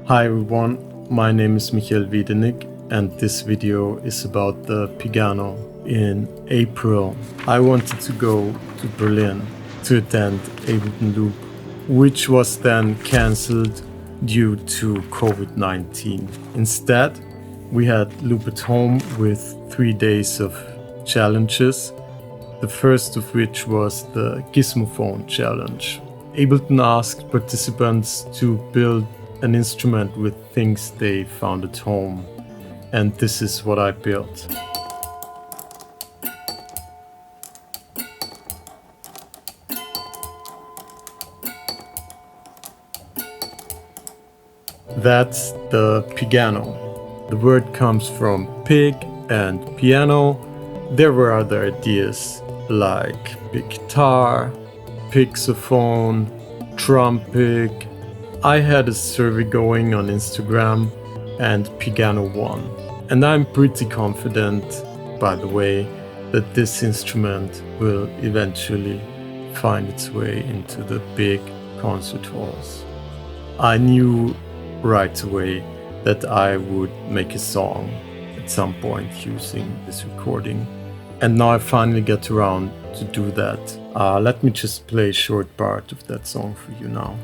Hi everyone, my name is Wedenig and this video is about the Pigano. In April, I wanted to go to Berlin to attend Ableton Loop, which was then cancelled due to COVID-19. Instead, we had Loop at home with 3 days of challenges, the first of which was the Gizmophone challenge. Ableton asked participants to build an instrument with things they found at home, and this is what I built. That's the Pigano. The word comes from pig and piano. There were other ideas like big guitar, pixophone, drum pig. I had a survey going on Instagram and Pigano won. And I'm pretty confident, by the way, that this instrument will eventually find its way into the big concert halls. I knew right away that I would make a song at some point using this recording. And now I finally get around to do that. Let me just play a short part of that song for you now.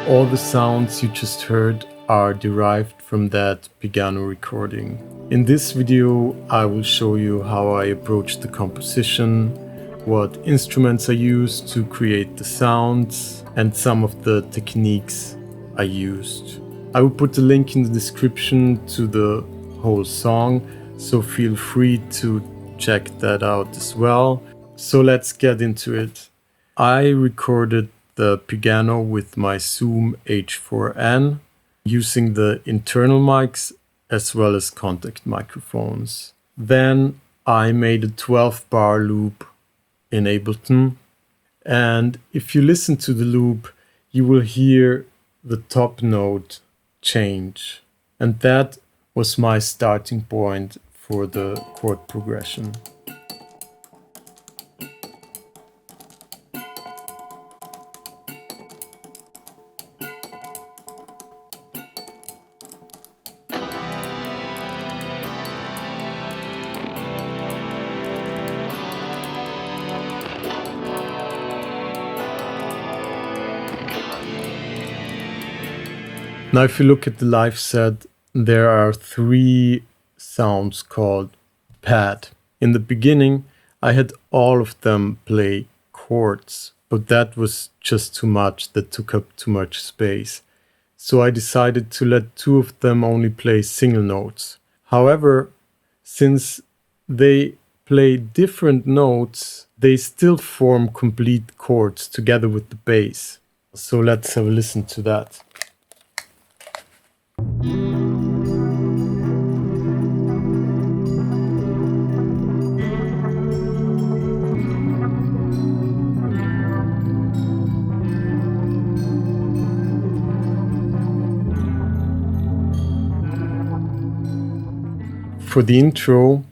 All the sounds you just heard are derived from that Pigano recording. In this video, I will show you how I approached the composition, what instruments I used to create the sounds, and some of the techniques I used. I will put a link in the description to the whole song, so feel free to check that out as well. So let's get into it. I recorded the Pigano with my Zoom H4n using the internal mics as well as contact microphones. Then I made a 12-bar loop in Ableton, and if you listen to the loop, you will hear the top note change, and that was my starting point for the chord progression. Now, if you look at the live set, there are 3 sounds called pad. In the beginning, I had all of them play chords, but that was just too much, that took up too much space. So I decided to let 2 of them only play single notes. However, since they play different notes, they still form complete chords together with the bass. So let's have a listen to that. For the intro,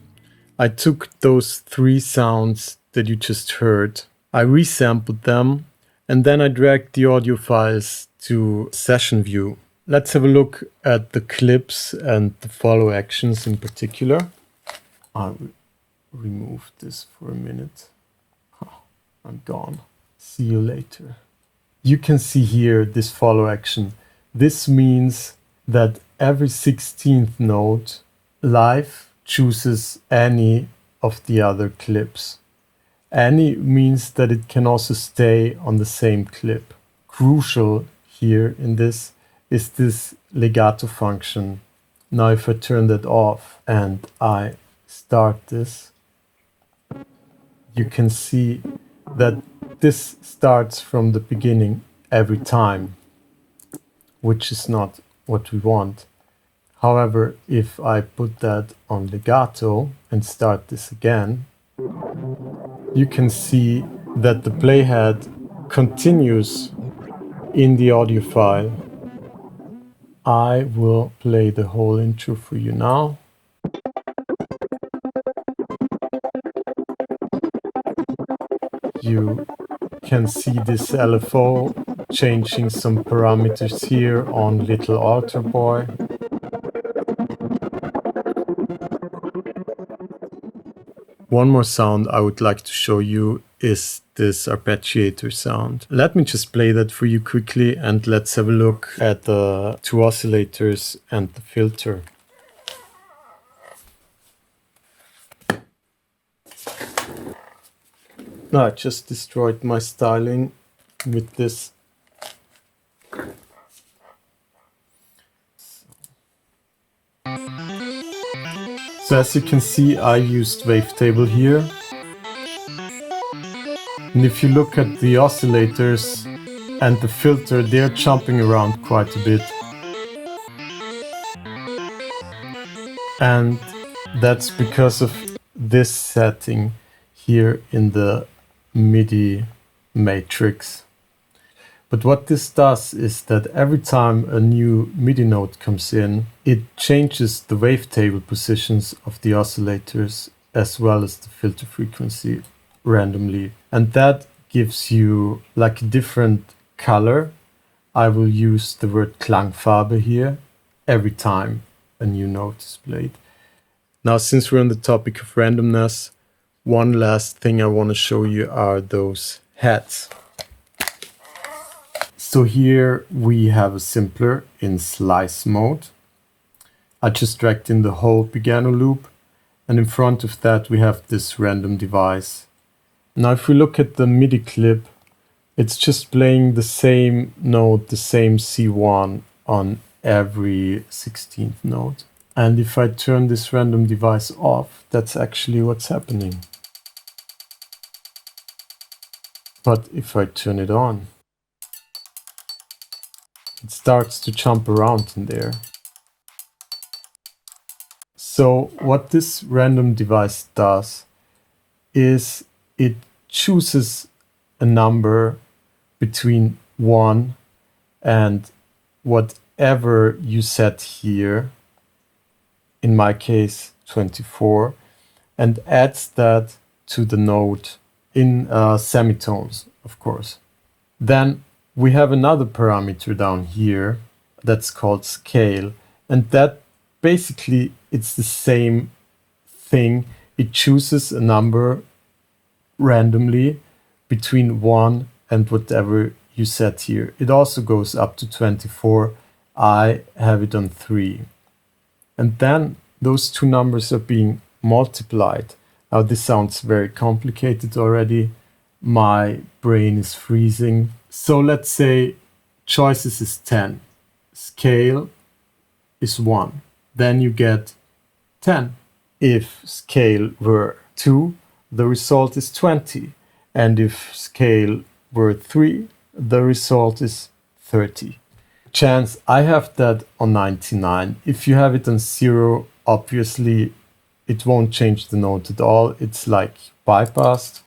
I took those 3 sounds that you just heard, I resampled them, and then I dragged the audio files to Session View. Let's have a look at the clips and the follow actions in particular. I'll remove this for a minute. I'm gone. See you later. You can see here this follow action. This means that every 16th note live chooses any of the other clips. Any means that it can also stay on the same clip. Crucial here in this is this legato function. Now if I turn that off and I start this, you can see that this starts from the beginning every time, which is not what we want. However, if I put that on legato and start this again, you can see that the playhead continues in the audio file. I will play the whole intro for you now. You can see this LFO changing some parameters here on Little Altar Boy. One more sound I would like to show you is this arpeggiator sound. Let me just play that for you quickly and let's have a look at the two oscillators and the filter. No, I just destroyed my styling with this. So as you can see, I used Wavetable here. And if you look at the oscillators and the filter, they're jumping around quite a bit. And that's because of this setting here in the MIDI matrix. But what this does is that every time a new MIDI note comes in, it changes the wavetable positions of the oscillators as well as the filter frequency randomly. And that gives you like a different color. I will use the word Klangfarbe here every time a new note is played. Now, since we're on the topic of randomness, one last thing I want to show you are those heads. So here we have a Simpler in slice mode. I just dragged in the whole Pigano loop, and in front of that we have this random device. Now if we look at the MIDI clip, it's just playing the same note, the same C1 on every 16th note. And if I turn this random device off, that's actually what's happening. But if I turn it on, it starts to jump around in there. So what this random device does is it chooses a number between 1 and whatever you set here, in my case 24, and adds that to the note in semitones, of course. Then we have another parameter down here that's called scale, and that basically it's the same thing. It chooses a number randomly between 1 and whatever you set here. It also goes up to 24. I have it on 3. And then those two numbers are being multiplied. Now this sounds very complicated already. My brain is freezing. So let's say choices is 10. Scale is 1. Then you get 10. If scale were 2, the result is 20. And if scale were 3, the result is 30. Chance, I have that on 99. If you have it on 0, obviously it won't change the note at all. It's like bypassed.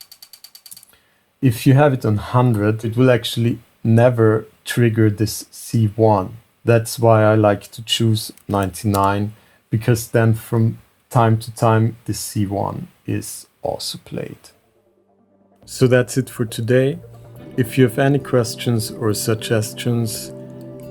If you have it on 100, it will actually never trigger this C1. That's why I like to choose 99, because then from time to time this C1 is also played. So that's it for today. If you have any questions or suggestions,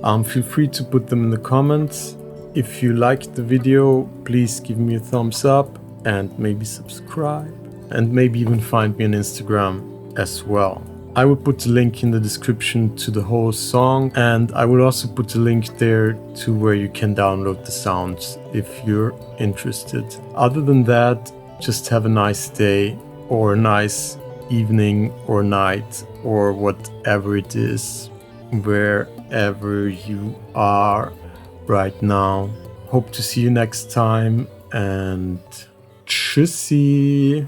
feel free to put them in the comments. If you liked the video, please give me a thumbs up and maybe subscribe, and maybe even find me on Instagram as well. I will put a link in the description to the whole song, and I will also put a link there to where you can download the sounds if you're interested. Other than that, just have a nice day or a nice evening or night or whatever it is, wherever you are right now. Hope to see you next time, and tschüssi!